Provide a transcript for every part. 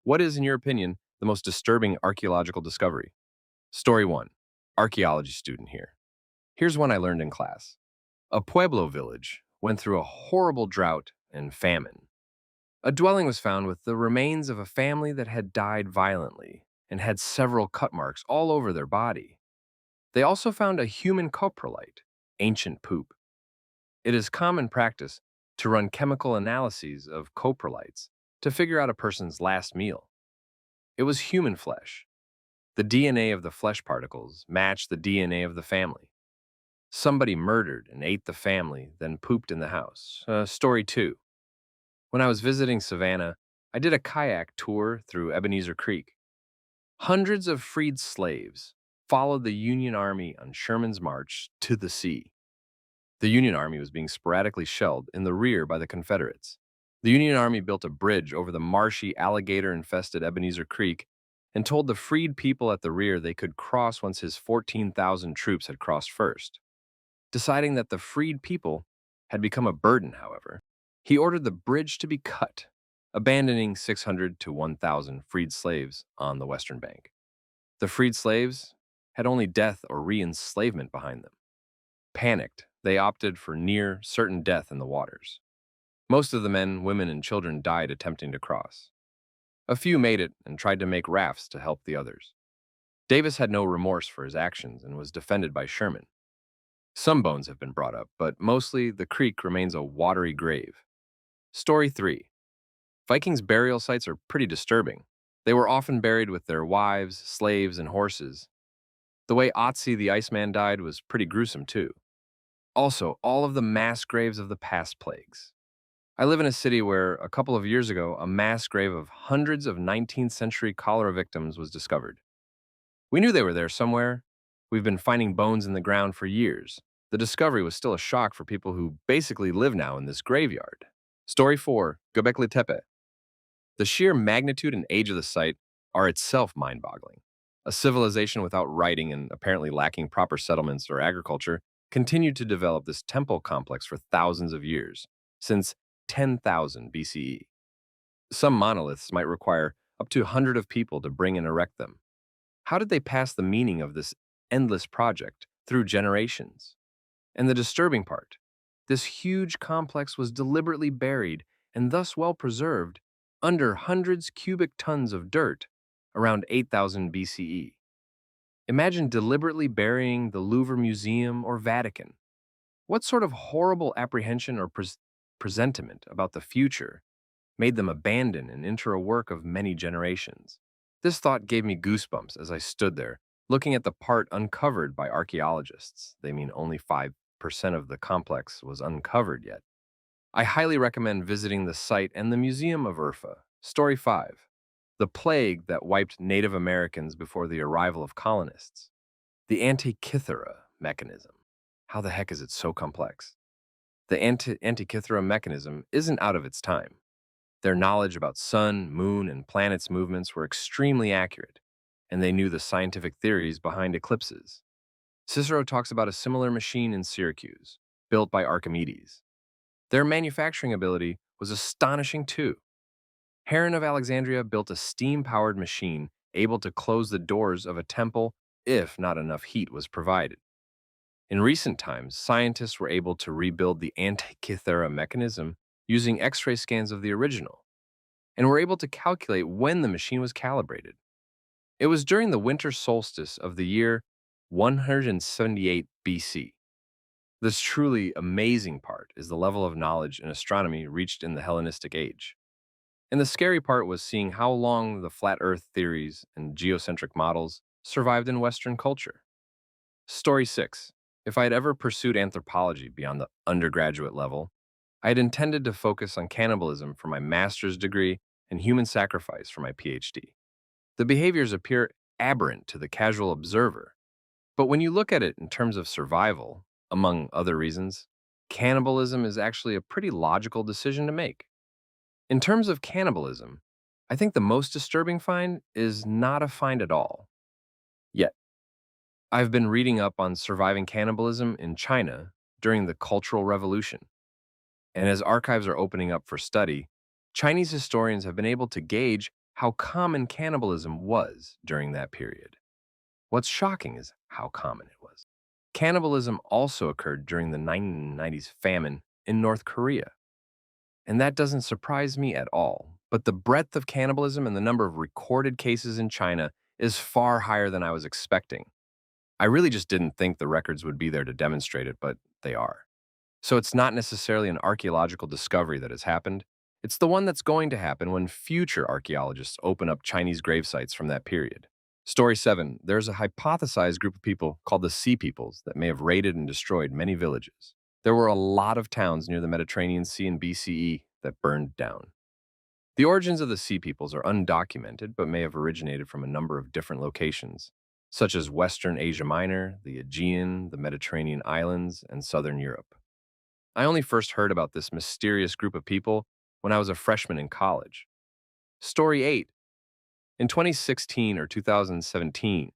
What is, in your opinion, the most disturbing archaeological discovery? Story 1. Archaeology student here. Here's one I learned in class. A Pueblo village went through a horrible drought and famine. A dwelling was found with the remains of a family that had died violently and had several cut marks all over their body. They also found a human coprolite, ancient poop. It is common practice to run chemical analyses of coprolites to figure out a person's last meal. It was human flesh. The DNA of the flesh particles matched the DNA of the family. Somebody murdered and ate the family, then pooped in the house. Story 2. When I was visiting Savannah, I did a kayak tour through Ebenezer Creek. Hundreds of freed slaves followed the Union Army on Sherman's march to the sea. The Union Army was being sporadically shelled in the rear by the Confederates. The Union Army built a bridge over the marshy, alligator-infested Ebenezer Creek and told the freed people at the rear they could cross once his 14,000 troops had crossed first. Deciding that the freed people had become a burden, however, he ordered the bridge to be cut, abandoning 600 to 1,000 freed slaves on the western bank. The freed slaves had only death or re-enslavement behind them. Panicked, they opted for near certain death in the waters. Most of the men, women, and children died attempting to cross. A few made it and tried to make rafts to help the others. Davis had no remorse for his actions and was defended by Sherman. Some bones have been brought up, but mostly the creek remains a watery grave. Story 3. Vikings' burial sites are pretty disturbing. They were often buried with their wives, slaves, and horses. The way Otzi the Iceman died was pretty gruesome too. Also, all of the mass graves of the past plagues. I live in a city where, a couple of years ago, a mass grave of hundreds of 19th century cholera victims was discovered. We knew they were there somewhere. We've been finding bones in the ground for years. The discovery was still a shock for people who basically live now in this graveyard. Story 4. Gobekli Tepe. The sheer magnitude and age of the site are itself mind-boggling. A civilization without writing and apparently lacking proper settlements or agriculture continued to develop this temple complex for thousands of years, since 10,000 BCE. Some monoliths might require up to 100 of people to bring and erect them. How did they pass the meaning of this endless project through generations? And the disturbing part, this huge complex was deliberately buried and thus well preserved under hundreds cubic tons of dirt around 8,000 BCE. Imagine deliberately burying the Louvre Museum or Vatican. What sort of horrible apprehension or presentiment about the future made them abandon and enter a work of many generations? This thought gave me goosebumps as I stood there, looking at the part uncovered by archaeologists. They mean only 5% of the complex was uncovered yet. I highly recommend visiting the site and the Museum of Urfa. Story 5. The plague that wiped Native Americans before the arrival of colonists. The Antikythera mechanism. How the heck is it so complex? The Antikythera mechanism isn't out of its time. Their knowledge about sun, moon, and planets' movements were extremely accurate, and they knew the scientific theories behind eclipses. Cicero talks about a similar machine in Syracuse, built by Archimedes. Their manufacturing ability was astonishing too. Heron of Alexandria built a steam-powered machine able to close the doors of a temple if not enough heat was provided. In recent times, scientists were able to rebuild the Antikythera mechanism using X-ray scans of the original, and were able to calculate when the machine was calibrated. It was during the winter solstice of the year 178 BC. This truly amazing part is the level of knowledge in astronomy reached in the Hellenistic age. And the scary part was seeing how long the flat Earth theories and geocentric models survived in Western culture. Story 6. If I had ever pursued anthropology beyond the undergraduate level, I had intended to focus on cannibalism for my master's degree and human sacrifice for my PhD. The behaviors appear aberrant to the casual observer, but when you look at it in terms of survival, among other reasons, cannibalism is actually a pretty logical decision to make. In terms of cannibalism, I think the most disturbing find is not a find at all. Yet, I've been reading up on surviving cannibalism in China during the Cultural Revolution. And as archives are opening up for study, Chinese historians have been able to gauge how common cannibalism was during that period. What's shocking is how common it was. Cannibalism also occurred during the 1990s famine in North Korea, and that doesn't surprise me at all. But the breadth of cannibalism and the number of recorded cases in China is far higher than I was expecting. I really just didn't think the records would be there to demonstrate it, but they are. So it's not necessarily an archaeological discovery that has happened. It's the one that's going to happen when future archaeologists open up Chinese grave sites from that period. Story 7. There's a hypothesized group of people called the Sea Peoples that may have raided and destroyed many villages. There were a lot of towns near the Mediterranean Sea in BCE that burned down. The origins of the Sea Peoples are undocumented but may have originated from a number of different locations, such as Western Asia Minor, the Aegean, the Mediterranean islands, and Southern Europe. I only first heard about this mysterious group of people when I was a freshman in college. Story 8. In 2016 or 2017,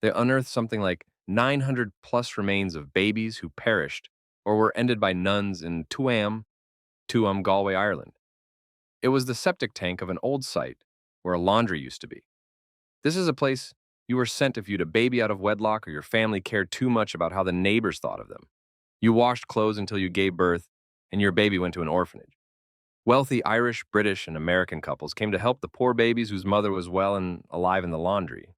they unearthed something like 900 plus remains of babies who perished or were ended by nuns in Tuam, Galway, Ireland. It was the septic tank of an old site where a laundry used to be. This is a place you were sent if you'd a baby out of wedlock or your family cared too much about how the neighbors thought of them. You washed clothes until you gave birth, and your baby went to an orphanage. Wealthy Irish, British, and American couples came to help the poor babies whose mother was well and alive in the laundry.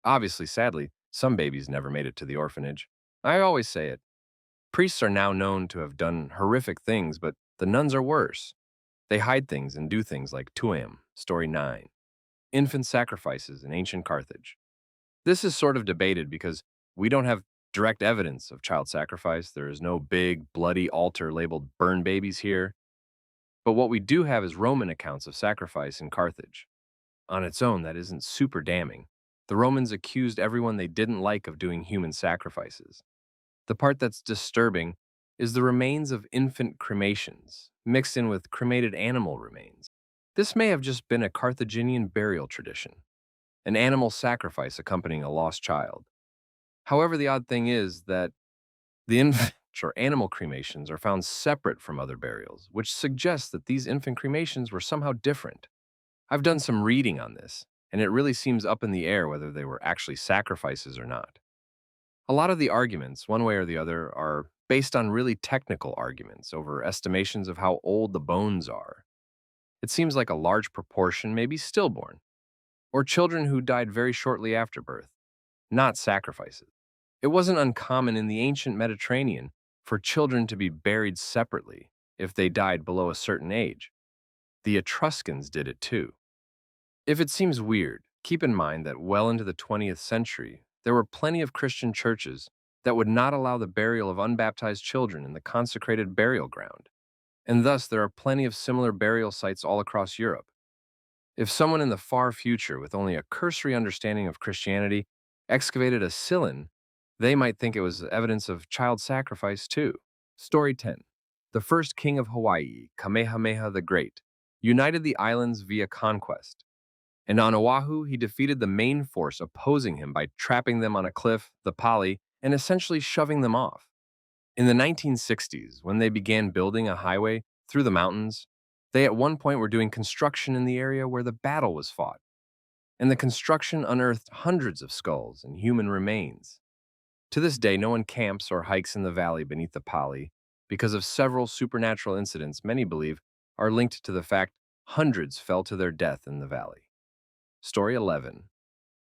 Obviously, sadly, some babies never made it to the orphanage. I always say it. Priests are now known to have done horrific things, but the nuns are worse. They hide things and do things like Tuam, Story 9, infant sacrifices in ancient Carthage. This is sort of debated because we don't have direct evidence of child sacrifice. There is no big, bloody altar labeled burn babies here. But what we do have is Roman accounts of sacrifice in Carthage. On its own, that isn't super damning. The Romans accused everyone they didn't like of doing human sacrifices. The part that's disturbing is the remains of infant cremations, mixed in with cremated animal remains. This may have just been a Carthaginian burial tradition, an animal sacrifice accompanying a lost child. However, the odd thing is that the infant or animal cremations are found separate from other burials, which suggests that these infant cremations were somehow different. I've done some reading on this, and it really seems up in the air whether they were actually sacrifices or not. A lot of the arguments, one way or the other, are based on really technical arguments over estimations of how old the bones are. It seems like a large proportion may be stillborn, or children who died very shortly after birth, not sacrifices. It wasn't uncommon in the ancient Mediterranean for children to be buried separately if they died below a certain age. The Etruscans did it too. If it seems weird, keep in mind that well into the 20th century, there were plenty of Christian churches that would not allow the burial of unbaptized children in the consecrated burial ground, and thus there are plenty of similar burial sites all across Europe. If someone in the far future with only a cursory understanding of Christianity excavated a Silurian, they might think it was evidence of child sacrifice too. Story 10. The first king of Hawaii, Kamehameha the Great, united the islands via conquest. And on Oahu, he defeated the main force opposing him by trapping them on a cliff, the pali, and essentially shoving them off. In the 1960s, when they began building a highway through the mountains, they at one point were doing construction in the area where the battle was fought. And the construction unearthed hundreds of skulls and human remains. To this day, no one camps or hikes in the valley beneath the pali because of several supernatural incidents many believe are linked to the fact hundreds fell to their death in the valley. Story 11.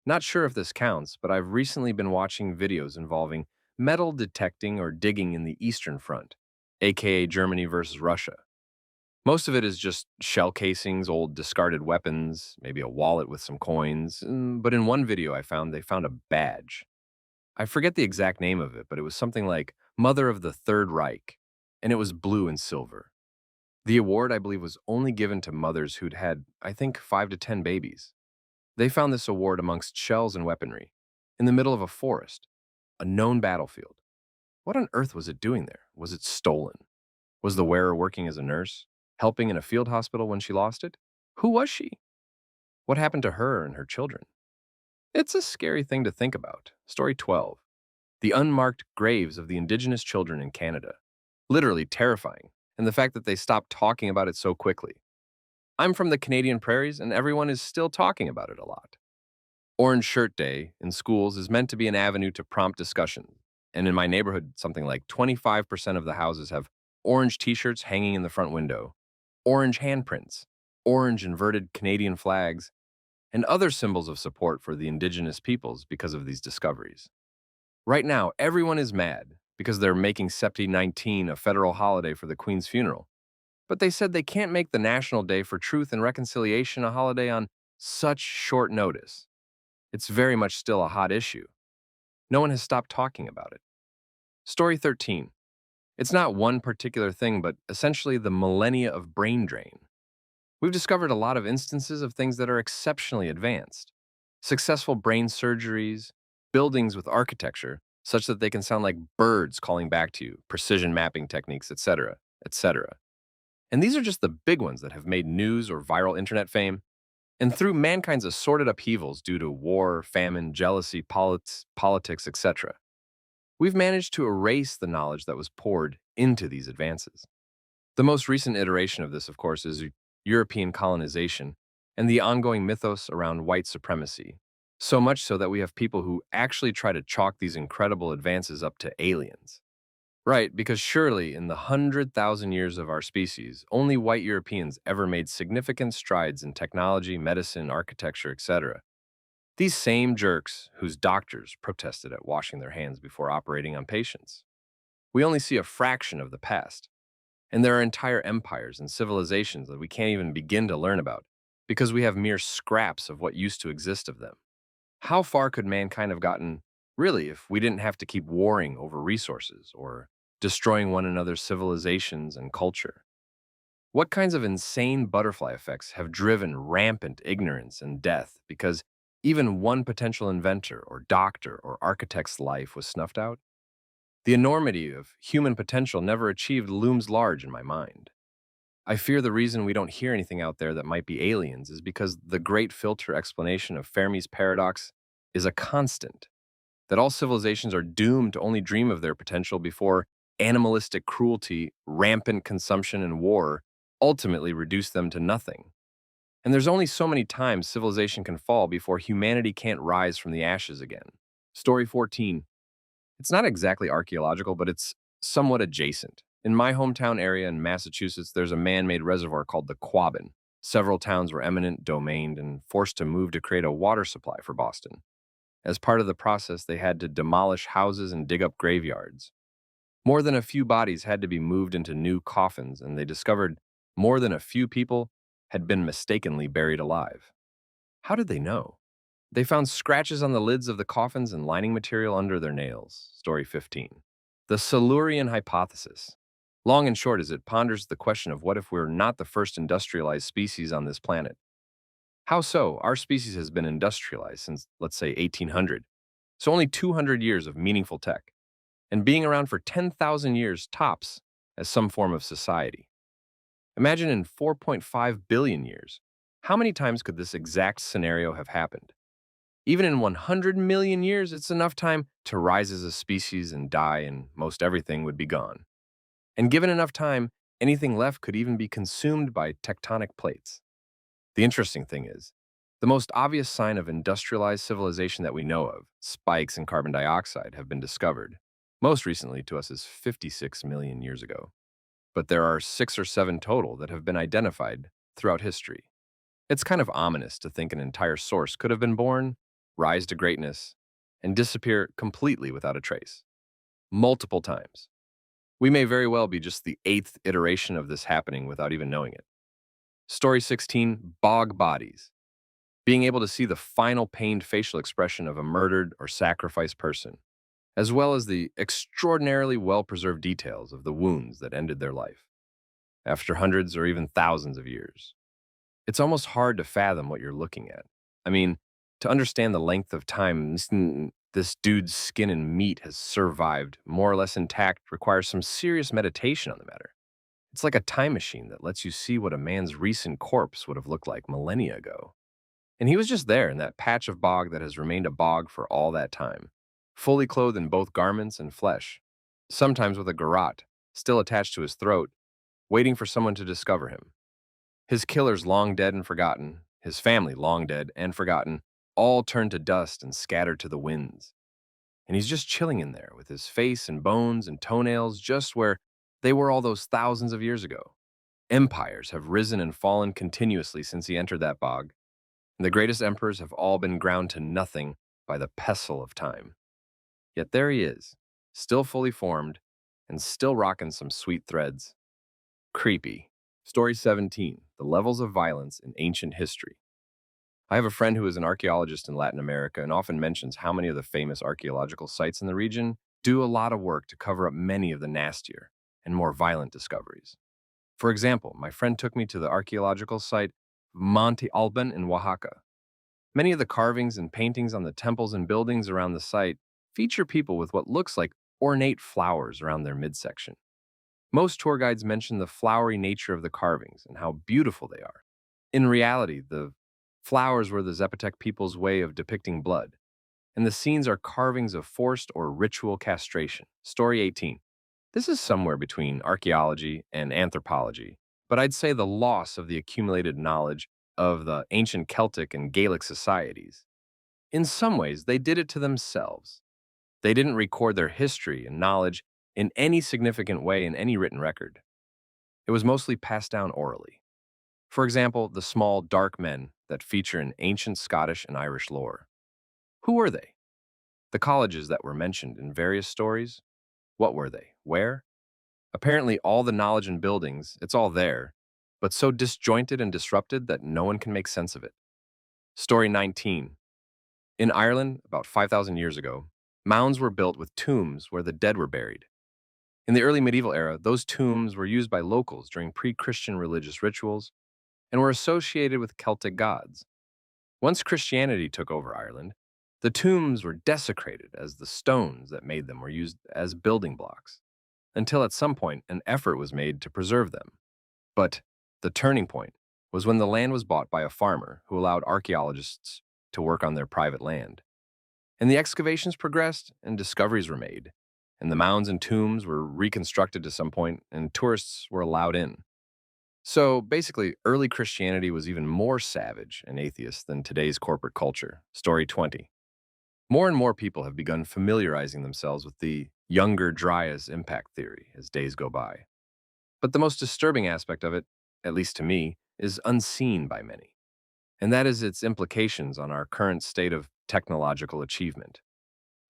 Not sure if this counts, but I've recently been watching videos involving metal detecting or digging in the Eastern Front, aka Germany versus Russia. Most of it is just shell casings, old discarded weapons, maybe a wallet with some coins, but in one video they found a badge. I forget the exact name of it, but it was something like Mother of the Third Reich, and it was blue and silver. The award, I believe, was only given to mothers who'd had, I think, 5 to 10 babies. They found this award amongst shells and weaponry, in the middle of a forest, a known battlefield. What on earth was it doing there? Was it stolen? Was the wearer working as a nurse, helping in a field hospital when she lost it? Who was she? What happened to her and her children? It's a scary thing to think about. Story 12. The unmarked graves of the indigenous children in Canada. Literally terrifying, and the fact that they stopped talking about it so quickly. I'm from the Canadian prairies, and everyone is still talking about it a lot. Orange Shirt Day in schools is meant to be an avenue to prompt discussion. And in my neighborhood, something like 25% of the houses have orange t shirts hanging in the front window, orange handprints, orange inverted Canadian flags, and other symbols of support for the indigenous peoples because of these discoveries. Right now, everyone is mad because they're making September 19 a federal holiday for the Queen's funeral. But they said they can't make the National Day for Truth and Reconciliation a holiday on such short notice. It's very much still a hot issue. No one has stopped talking about it. Story 13. It's not one particular thing, but essentially the millennia of brain drain. We've discovered a lot of instances of things that are exceptionally advanced. Successful brain surgeries, buildings with architecture, such that they can sound like birds calling back to you, precision mapping techniques, etc., etc. And these are just the big ones that have made news or viral internet fame. And through mankind's assorted upheavals due to war, famine, jealousy, politics, etc., we've managed to erase the knowledge that was poured into these advances. The most recent iteration of this, of course, is European colonization and the ongoing mythos around white supremacy. So much so that we have people who actually try to chalk these incredible advances up to aliens. Right, because surely in the 100,000 years of our species, only white Europeans ever made significant strides in technology, medicine, architecture, etc. These same jerks whose doctors protested at washing their hands before operating on patients. We only see a fraction of the past, and there are entire empires and civilizations that we can't even begin to learn about because we have mere scraps of what used to exist of them. How far could mankind have gotten, really, if we didn't have to keep warring over resources or destroying one another's civilizations and culture? What kinds of insane butterfly effects have driven rampant ignorance and death because even one potential inventor or doctor or architect's life was snuffed out? The enormity of human potential never achieved looms large in my mind. I fear the reason we don't hear anything out there that might be aliens is because the great filter explanation of Fermi's paradox is a constant, that all civilizations are doomed to only dream of their potential before animalistic cruelty, rampant consumption, and war ultimately reduce them to nothing. And there's only so many times civilization can fall before humanity can't rise from the ashes again. Story 14. It's not exactly archaeological, but it's somewhat adjacent. In my hometown area in Massachusetts, there's a man-made reservoir called the Quabbin. Several towns were eminent domained and forced to move to create a water supply for Boston. As part of the process, they had to demolish houses and dig up graveyards. More than a few bodies had to be moved into new coffins, and they discovered more than a few people had been mistakenly buried alive. How did they know? They found scratches on the lids of the coffins and lining material under their nails. Story 15. The Silurian hypothesis. Long and short is it ponders the question of what if we're not the first industrialized species on this planet? How so? Our species has been industrialized since, let's say, 1800. So only 200 years of meaningful tech, and being around for 10,000 years tops as some form of society. Imagine in 4.5 billion years, how many times could this exact scenario have happened? Even in 100 million years, it's enough time to rise as a species and die, and most everything would be gone. And given enough time, anything left could even be consumed by tectonic plates. The interesting thing is, the most obvious sign of industrialized civilization that we know of, spikes in carbon dioxide, have been discovered. Most recently to us is 56 million years ago. But there are 6 or 7 total that have been identified throughout history. It's kind of ominous to think an entire source could have been born, rise to greatness, and disappear completely without a trace. Multiple times. We may very well be just the 8th iteration of this happening without even knowing it. Story 16, bog bodies. Being able to see the final pained facial expression of a murdered or sacrificed person, as well as the extraordinarily well-preserved details of the wounds that ended their life, after hundreds or even thousands of years. It's almost hard to fathom what you're looking at. I mean, to understand the length of time this dude's skin and meat has survived, more or less intact, requires some serious meditation on the matter. It's like a time machine that lets you see what a man's recent corpse would have looked like millennia ago. And he was just there in that patch of bog that has remained a bog for all that time, fully clothed in both garments and flesh, sometimes with a garrote still attached to his throat, waiting for someone to discover him. His killers long dead and forgotten, his family long dead and forgotten, all turned to dust and scattered to the winds. And he's just chilling in there with his face and bones and toenails just where they were all those thousands of years ago. Empires have risen and fallen continuously since he entered that bog, and the greatest emperors have all been ground to nothing by the pestle of time. Yet there he is, still fully formed, and still rocking some sweet threads. Creepy. Story 17, The Levels of Violence in Ancient History. I have a friend who is an archaeologist in Latin America and often mentions how many of the famous archaeological sites in the region do a lot of work to cover up many of the nastier and more violent discoveries. For example, my friend took me to the archaeological site Monte Alban in Oaxaca. Many of the carvings and paintings on the temples and buildings around the site feature people with what looks like ornate flowers around their midsection. Most tour guides mention the flowery nature of the carvings and how beautiful they are. In reality, the flowers were the Zapotec people's way of depicting blood, and the scenes are carvings of forced or ritual castration. Story 18. This is somewhere between archaeology and anthropology, but I'd say the loss of the accumulated knowledge of the ancient Celtic and Gaelic societies. In some ways, they did it to themselves. They didn't record their history and knowledge in any significant way in any written record. It was mostly passed down orally. For example, the small, dark men that feature in ancient Scottish and Irish lore. Who were they? The colleges that were mentioned in various stories? What were they? Where? Apparently, all the knowledge and buildings, it's all there, but so disjointed and disrupted that no one can make sense of it. Story 19. In Ireland, about 5,000 years ago, mounds were built with tombs where the dead were buried. In the early medieval era, those tombs were used by locals during pre-Christian religious rituals and were associated with Celtic gods. Once Christianity took over Ireland, the tombs were desecrated as the stones that made them were used as building blocks, until at some point an effort was made to preserve them. But the turning point was when the land was bought by a farmer who allowed archaeologists to work on their private land. And the excavations progressed and discoveries were made, and the mounds and tombs were reconstructed to some point, and tourists were allowed in. So basically, early Christianity was even more savage and atheist than today's corporate culture. Story 20. More and more people have begun familiarizing themselves with the younger Dryas impact theory as days go by. But the most disturbing aspect of it, at least to me, is unseen by many, and that is its implications on our current state of technological achievement.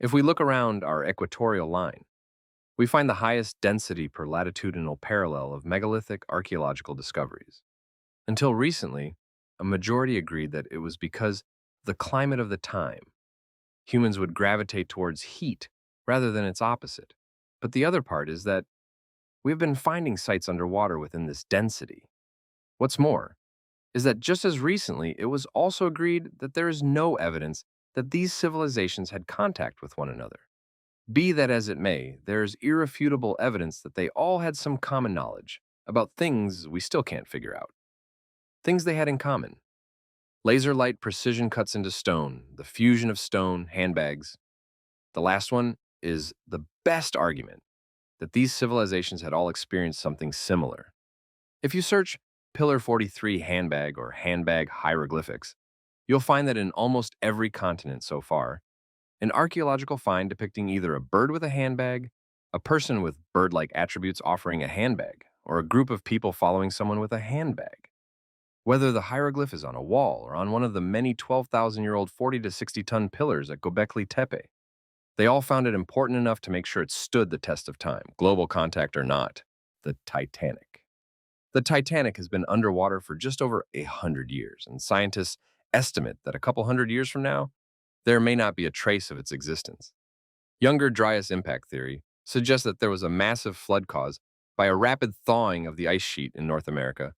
If we look around our equatorial line, we find the highest density per latitudinal parallel of megalithic archaeological discoveries. Until recently, a majority agreed that it was because the climate of the time. Humans would gravitate towards heat rather than its opposite. But the other part is that we've been finding sites underwater within this density. What's more, is that just as recently, it was also agreed that there is no evidence that these civilizations had contact with one another. Be that as it may, there is irrefutable evidence that they all had some common knowledge about things we still can't figure out. Things they had in common. Laser light precision cuts into stone, the fusion of stone, handbags. The last one is the best argument that these civilizations had all experienced something similar. If you search Pillar 43 handbag or handbag hieroglyphics, you'll find that in almost every continent so far, an archaeological find depicting either a bird with a handbag, a person with bird-like attributes offering a handbag, or a group of people following someone with a handbag. Whether the hieroglyph is on a wall or on one of the many 12,000-year-old 40 to 60-ton pillars at Gobekli Tepe, they all found it important enough to make sure it stood the test of time, global contact or not. The Titanic. The Titanic has been underwater for just over 100 years, and scientists estimate that a couple hundred years from now, there may not be a trace of its existence. Younger Dryas impact theory suggests that there was a massive flood caused by a rapid thawing of the ice sheet in North America,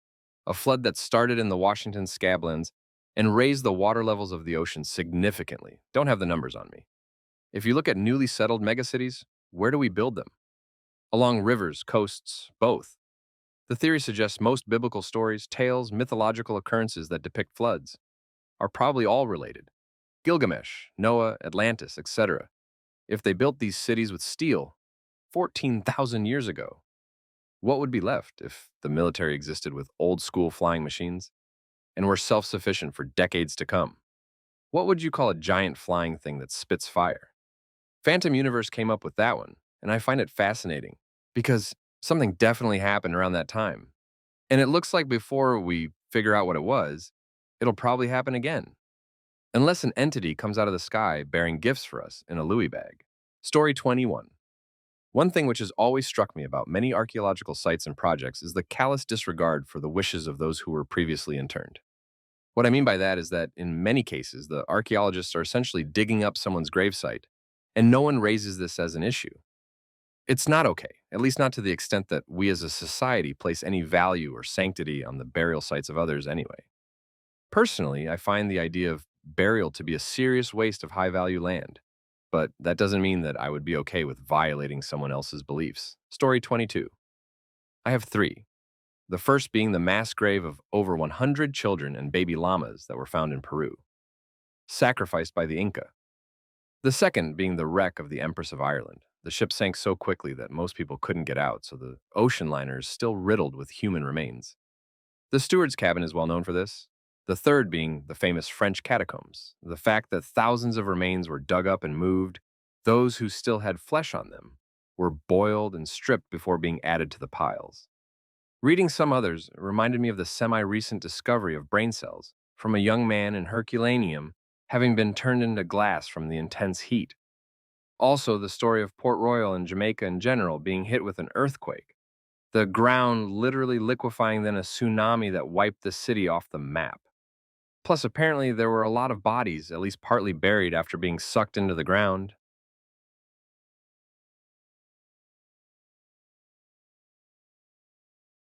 a flood that started in the Washington Scablands and raised the water levels of the ocean significantly. Don't have the numbers on me. If you look at newly settled megacities, where do we build them? Along rivers, coasts, both. The theory suggests most biblical stories, tales, mythological occurrences that depict floods are probably all related. Gilgamesh, Noah, Atlantis, etc. If they built these cities with steel 14,000 years ago, What would be left if the military existed with old school flying machines and were self sufficient for decades to come? What would you call a giant flying thing that spits fire? Phantom Universe came up with that one, and I find it fascinating because something definitely happened around that time. And it looks like before we figure out what it was, it'll probably happen again. Unless an entity comes out of the sky bearing gifts for us in a Louis bag. Story 21. One thing which has always struck me about many archaeological sites and projects is the callous disregard for the wishes of those who were previously interned. What I mean by that is that in many cases, the archaeologists are essentially digging up someone's gravesite, and no one raises this as an issue. It's not okay, at least not to the extent that we as a society place any value or sanctity on the burial sites of others anyway. Personally, I find the idea of burial to be a serious waste of high value land, but that doesn't mean that I would be okay with violating someone else's beliefs. Story 22. I have three. The first being the mass grave of over 100 children and baby llamas that were found in Peru, sacrificed by the Inca. The second being the wreck of the Empress of Ireland. The ship sank so quickly that most people couldn't get out, so the ocean liner is still riddled with human remains. The steward's cabin is well known for this. The third being the famous French catacombs. The fact that thousands of remains were dug up and moved, those who still had flesh on them, were boiled and stripped before being added to the piles. Reading some others reminded me of the semi-recent discovery of brain cells from a young man in Herculaneum having been turned into glass from the intense heat. Also, the story of Port Royal and Jamaica in general being hit with an earthquake, the ground literally liquefying, then a tsunami that wiped the city off the map. Plus, apparently, there were a lot of bodies, at least partly buried after being sucked into the ground.